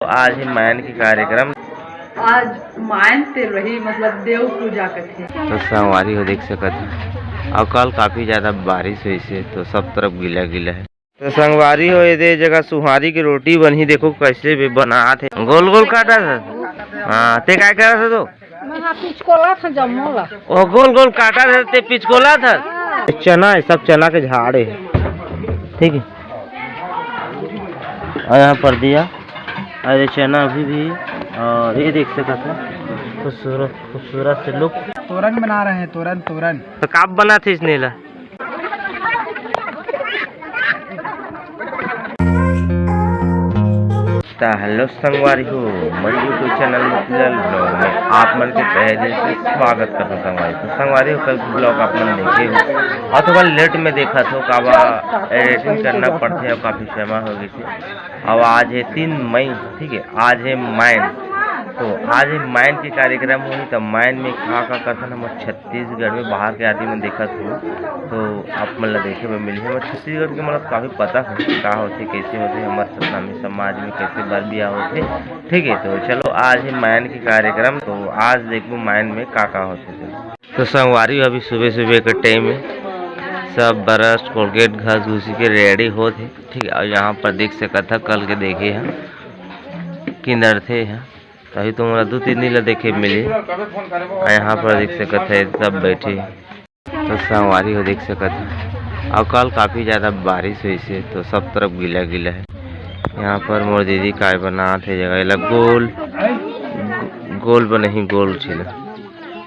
आज है मायन के कार्यक्रम। आज मायन ते रही मतलब देव पूजा कथे तो संगवारी हो देख सकत है और कल काफी ज्यादा बारिश हुई से तो सब तरफ गीला गीला है। तो संगवारी हो ये जगह सुहारी की रोटी बनी, देखो कैसे भी बना थे, गोल गोल काटा था। हाँ ते क्या करा था? तो पिचकोला था जमोला ओ गोल गोल काटा था, ते पिचकोला था। चना है, सब चना के झाड़े है, ठीक है। और यहाँ पर दिया अरे चना अभी भी, और ये देख सकते हैं खूबसूरत खूबसूरत से लोग तोरन बना रहे हैं। तोरन तोरन तो काप बना थे इसने ला। हेलो संगवारी हो, मन यूट्यूब चैनल में आप मन के पहले से स्वागत करता हूँ संगवारी। तो संगवारी हो, कल ब्लॉग आप मन देखे हो और थोड़ा लेट में देखा था, काबा एडिटिंग करना पड़ते है और काफ़ी समय हो गई थी। अब आज है 3 मई, ठीक है। आज है मायन, तो आज है मायन के कार्यक्रम हुई। तो मायन में कहाँ करता हम छत्तीसगढ़ में बाहर के आदमी में देखा था, तो आप मतलब देखे में मिली है। छत्तीसगढ़ के मतलब काफ़ी पता है क्या होते कैसे होते हमारे सतनामी समाज में कैसे बर बिया होते, ठीक है। तो चलो आज है मायन के कार्यक्रम, तो आज देखो मायन में का होते थे। तो संगवारी अभी सुबह सुबह के टाइम में सब ब्रश कोलगेट घस घुसी के रेडी होते, ठीक है। और यहाँ पर देख सकता था कल के देखे हैं किन्नर थे हैं, तभी तो मेरा 2-3 दिन देखे मिले। यहाँ पर देख सकते है सब बैठे, तो संगवारी हो देख सकते हैं और कल काफ़ी ज़्यादा बारिश हुई से तो सब तरफ गीला गीला है। यहाँ पर मोर दीदी काय बना थे जगह लग गोल गोल बने गोल छिला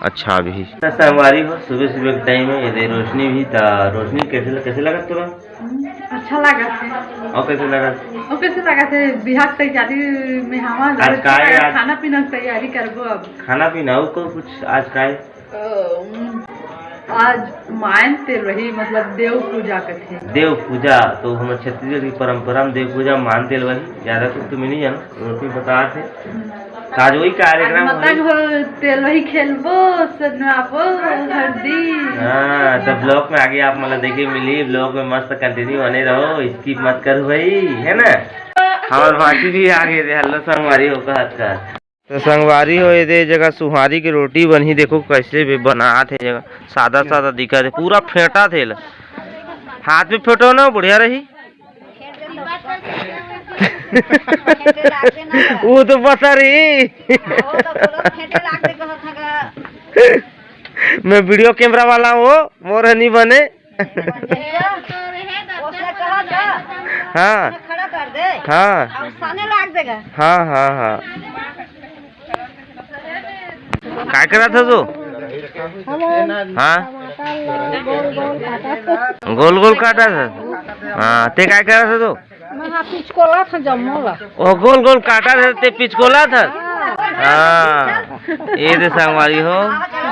अच्छा भी। संगवारी हो सुबह सुबह के टाइम में ये रोशनी भी था। रोशनी कैसे लगा तुरा? अच्छा लगा थे। और कैसे लगा? और कैसे लगा थे? बिहार तैयारी में हम आज खाना पीना की तैयारी करबो। अब खाना पीना को कुछ आज का आज मायन ते रही मतलब देव पूजा कथे। देव पूजा तो हम छत्तीसगढ़ की परंपरा में देव पूजा मानते वही ज्यादा कुछ तुम्हें नहीं जानो, रोटी बता थे आज वही कार्यक्रम तेल वही खेलबो सजनाबो हल्दी। हाँ तो ब्लॉग में आगे आप मतलब देखे मिली, ब्लॉग में मस्त कंटिन्यू बने रहो, स्किप मत करो भाई, है ना। और बाकी भी आगे थे। हेलो संगवारी हो का तो संगवारी हो ये जगह सुहारी की रोटी बनी, देखो कैसे भी बना थे जगह सादा सादा दिखा थे, पूरा फेंटा थे हाथ में फेंटो ना बढ़िया रही। वो तो बता रही मैं वीडियो कैमरा वाला हूँ, मोर नहीं बने। हाँ हाँ हाँ हाँ हाँ क्या करा था तो? हाँ गोल गोल काटा था। हाँ ते क्या करा था तो? पिचकोला था जमोला। ओ गोल गोल काटा था, ते पिचकोला था। हाँ ये तो संगवारी हो,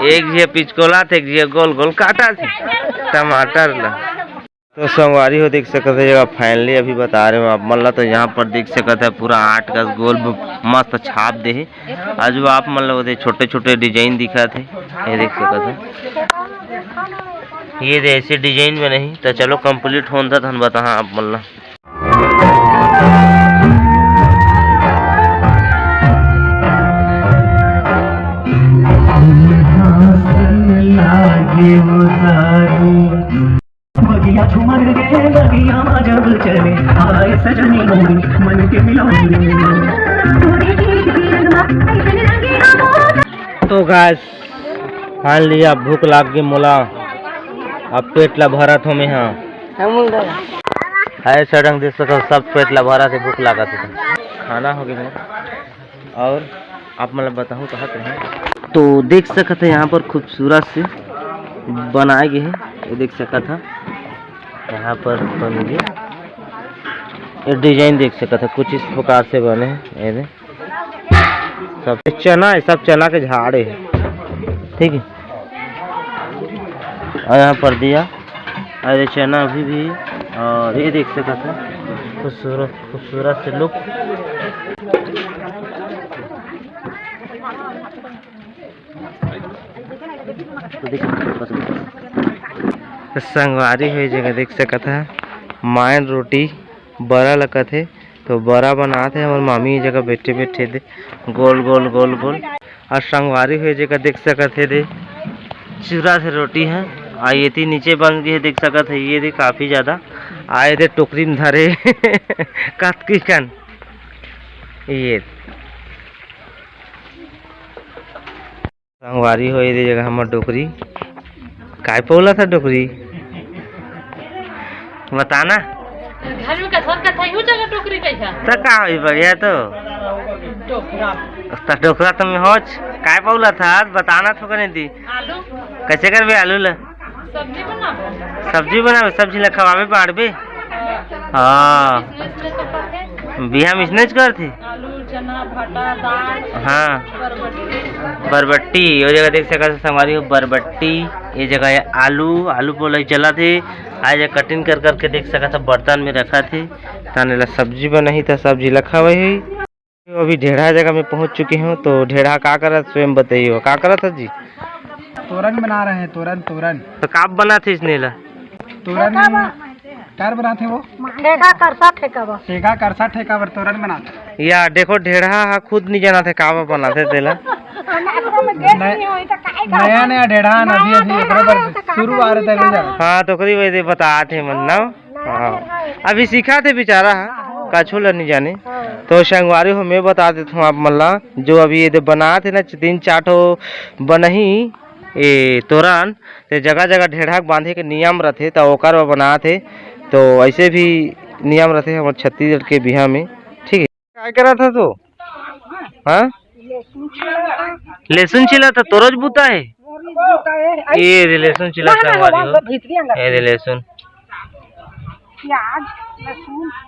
एक जी पिचकोला था, एक जी गोल गोल काटा था टमाटर ला। तो संगवारी हो देख सकते है जगह फाइनली अभी बता रहे हो आप मतलब। तो यहाँ पर देख सकते है पूरा 8 का गोल मस्त छाप दे है। आज वो आप मतलब छोटे छोटे डिजाइन दिखा थे, ये देख सकते है ये ऐसे डिजाइन में नहीं। तो चलो कंप्लीट होता था बता आप मतलब। तो गाइस खान लिया, भूख लाग गई मोला, अब पेट ला भरा थो में। हाँ ऐसा ढंग देख सको सब पेट ला भरा थे, भूख लगा था, खाना हो गया। और आप मतलब बताऊँ कहाँ पे तो देख सकते हैं यहाँ पर खूबसूरत से बनाए गए हैं, ये देख सका था यहाँ पर बन गया। ये डिजाइन देख सकते हैं कुछ इस प्रकार से बने हैं, ये सब चना है, सब चना के झाड़े है, ठीक है। और यहाँ पर दिया अरे चना अभी भी, और ये देख सकते हैं खूबसूरत खूबसूरत से लुक। संगवारी है जगह देख सकता है मायन रोटी बड़ा लगत है। तो बड़ा बनाते हमारे मामी ये जगह बैठे बैठे दे गोल गोल गोल गोल। और संगवारी हुए जगह देख सकत है दे चूरा से रोटी है आई थी नीचे बन गई है देख सकत है ये दे काफी ज्यादा आए थे टोकरी में धरे कतकी कन ये संगवारी हो ये जगह हमार डोकरी काय पौला था डोकरी बताना घर में कसर का था यूं जगह टोकरी कैसा तो का होई बढ़िया तो टोकरा डोकरा तुम होच काय पौला था बताना तो कने दी आलू कैसे करबे आलू ला सब्जी बनाबो सब्जी ला खवाबे बाड़बे हाँ इसमें तो पके बिहा मिसनेज कर थी आलू चना भटा दाल हाँ बरबटी बरबट्टी ये जगह देख सकते हमारी बरबट्टी ये जगह है आलू आलू पोलाई चला थे आज कटिंग कर करके देख सका था बर्तन में रखा थे ताने ला सब्जी बनाई था सब्जी रखा हुई है। अभी ढेढ़ा जगह में पहुंच चुके हूँ तो ढेढ़ा का करा स्वयं बताइए का करा था जी तोरन बना रहे हैं तोरन तोरन तो काप बना थे इसने ला तोरन कार बनाते वो ठेका करसा ठेका पर तोरन बनाते या देखो ढेढ़ा खुद नहीं जाना थे कावा बनाते तेला नया नया ढेढ़ा अभी अभी बराबर शुरू आ रहे थे हाँ तो करीब वैसे बता थे मन ना हाँ अभी सीखा थे बेचारा काछो ला नहीं जाने तो संगवारी हो मैं बता देता हूँ आप मल्ला जो अभी ये बना थे ना 3-4 ठो बनही ये तोरन ते जगह जगह ढेढ़ा बांधे के नियम रहते तो ओकर बना थे तो ऐसे भी नियम रहते हमारे छत्तीसगढ़ के बिहार में ठीक है क्या करा था तो हाँ लहसुन छिला था तोरज बूता है ये लहसुन छिला संगवारी हो लहसुन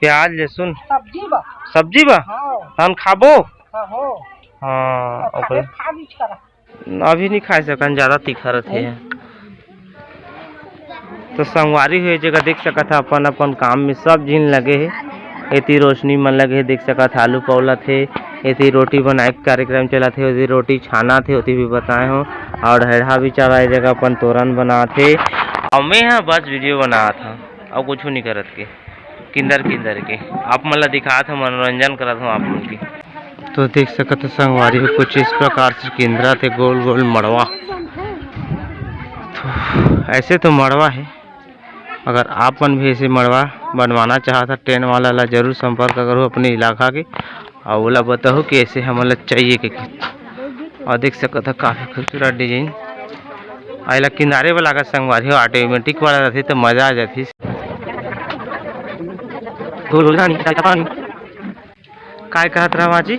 प्याज लहसुन सब्जी बा हम खाबो हाँ अभी नहीं खा सकन ज्यादा तीखा रहते हैं तो संगवारी हुए जगह देख सका था अपन अपन काम में सब झीन लगे है इतनी रोशनी मन लगे है देख सका था आलू पौला थे इतनी रोटी बनाए कार्यक्रम चला थे उसी रोटी छाना थे उसी भी बताए हो और ढेढ़ा भी चला जगह अपन तोरन बना थे और मैं यहाँ बस वीडियो बना था और कुछ नहीं करत के किंदर के आप मतलब दिखा था मनोरंजन करा था आप लोग की तो देख सकते संगवारी में कुछ इस प्रकार से केंद्रा थे गोल गोल मड़वा तो ऐसे तो मड़वा है अगर आप मन भी ऐसे मड़वा बनवाना चाहता ट्रेन वाला ला जरूर संपर्क करो अपने इलाका के और बोला बताओ कि ऐसे हमारा चाहिए कि और देख सकते काफ़ी खूबसूरत डिजाइन आइला किनारे वाला का संगवारी हो ऑटोमेटिक वाला रहती तो मजा आ जाती काय कहत रहा माजी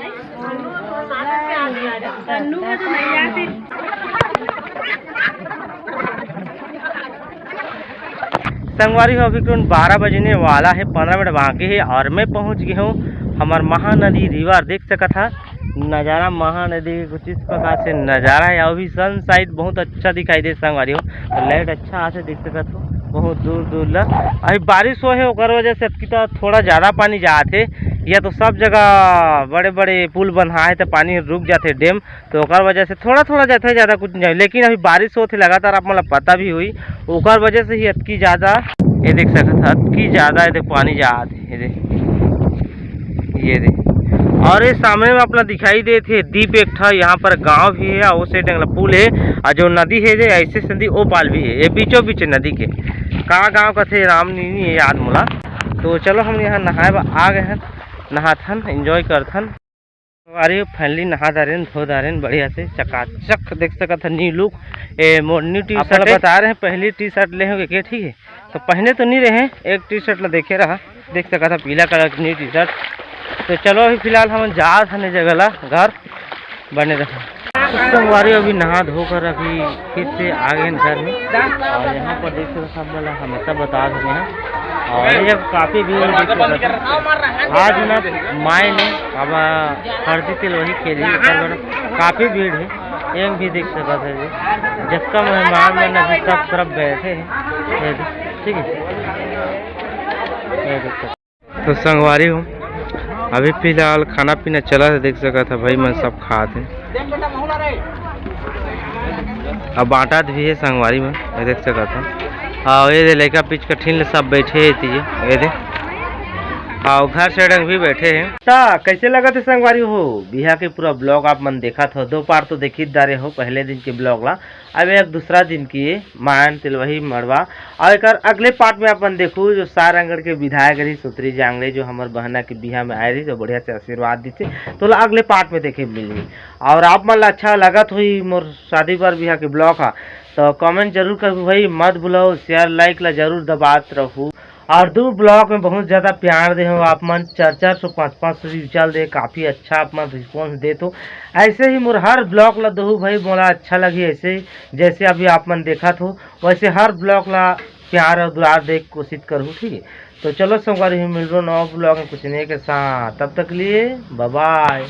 संगवारी हो अभी 12 बजने वाला है 15 मिनट बाकी है और मैं पहुंच गया हूँ हमार महानदी रिवर देख सका था नज़ारा महानदी कुछ इस प्रकार से नज़ारा है अभी सनसाइड बहुत अच्छा दिखाई दे संगवारी हो लाइट अच्छा आते देख सका था बहुत दूर दूर ला अभी बारिश हो है और वजह से की तो थोड़ा ज़्यादा पानी जाते या तो सब जगह बड़े बड़े पुल बना है तो पानी रुक जाते डैम तो ओकर वजह से थोड़ा थोड़ा जाता है ज़्यादा कुछ नहीं लेकिन अभी बारिश होते लगातार आप मतलब पता भी हुई ओकर वजह से ही अतकी ज़्यादा ये देख सकते अतकी ज़्यादा ये पानी जाते ये देख और ये सामने में अपना दिखाई दे थे दीप एक था यहाँ पर गांव भी है और उस साइड पुल है और जो नदी है जो ऐसे संदी ओ पाल भी है ये बीचों बीच नदी के कहाँ गांव का थे रामनीनी है याद मुला तो चलो हम यहाँ नहाए आ गए हैं नहाथन एंजॉय करथन अरे फैमिली नहा दारेन धो दारेन बढ़िया से चकाचक देख सका था new look new T shirt बता रहे हैं पहली टी शर्ट ले होंगे क्या ठीक है तो पहने तो नहीं रहे एक टी शर्ट ला देखे रहा देख सका था पीला कलर की न्यू टी शर्ट तो चलो अभी फिलहाल हम जा था जगह ला घर बने रहे संगवारी अभी नहा धोकर अभी फिर से आ गए घर में और यहाँ पर देख सकते सब वाला हमेशा बता रहे हैं और ये काफ़ी भीड़ आज ना माए ने अब हल्दी तेल वही खेली काफ़ी भीड़ है एक भी देख सकता है जिसका मेहमान मैंने अभी सब तरफ बैठे हैं ठीक है ये देख सकते तो संगवारी हूँ अभी फिलहाल खाना पीना चला था देख सका था भाई मैं सब खाते अब बांटा भी है संगवारी में ये देख सका था और ये लड़का पीछ कठिन सब बैठे थी ये दे हाँ घर से भी बैठे हैं ता कैसे लगा थे संगवारी हो बिहार के पूरा ब्लॉग आप मन देखा था 2 पार तो देखी दारे हो पहले दिन के ब्लॉग ला अब एक दूसरा दिन की मान तिलवही मड़वा और एक अगले पार्ट में अपन देखू जो सारंगढ़ के विधायक रही सुत्री जांगड़े जो हमारे बहना के बिहार में आए रही जो बढ़िया से आशीर्वाद दी थी तो अगले पार्ट में देखे मिली और आप मन अच्छा लगा तो ही मोर शादी पर बिहार के ब्लॉग हा तो कमेंट जरूर कर भाई मत भूलो शेयर लाइक ला जरूर दबात रहू और 2 ब्लॉग में बहुत ज़्यादा प्यार दे हो आप मन 400 500 चल दे काफ़ी अच्छा आप मन रिस्पॉन्स दे तो ऐसे ही मोर हर ब्लॉग ला दहू भाई मोला अच्छा लगी ऐसे जैसे अभी आप मन देखा हो वैसे हर ब्लॉग ला प्यार और दुलार दे कोशिश करूँ ठीक है तो चलो संगवारी मिल रहा नौ ब्लॉग में कुछ नहीं के साथ तब तक लिए बाय बाय।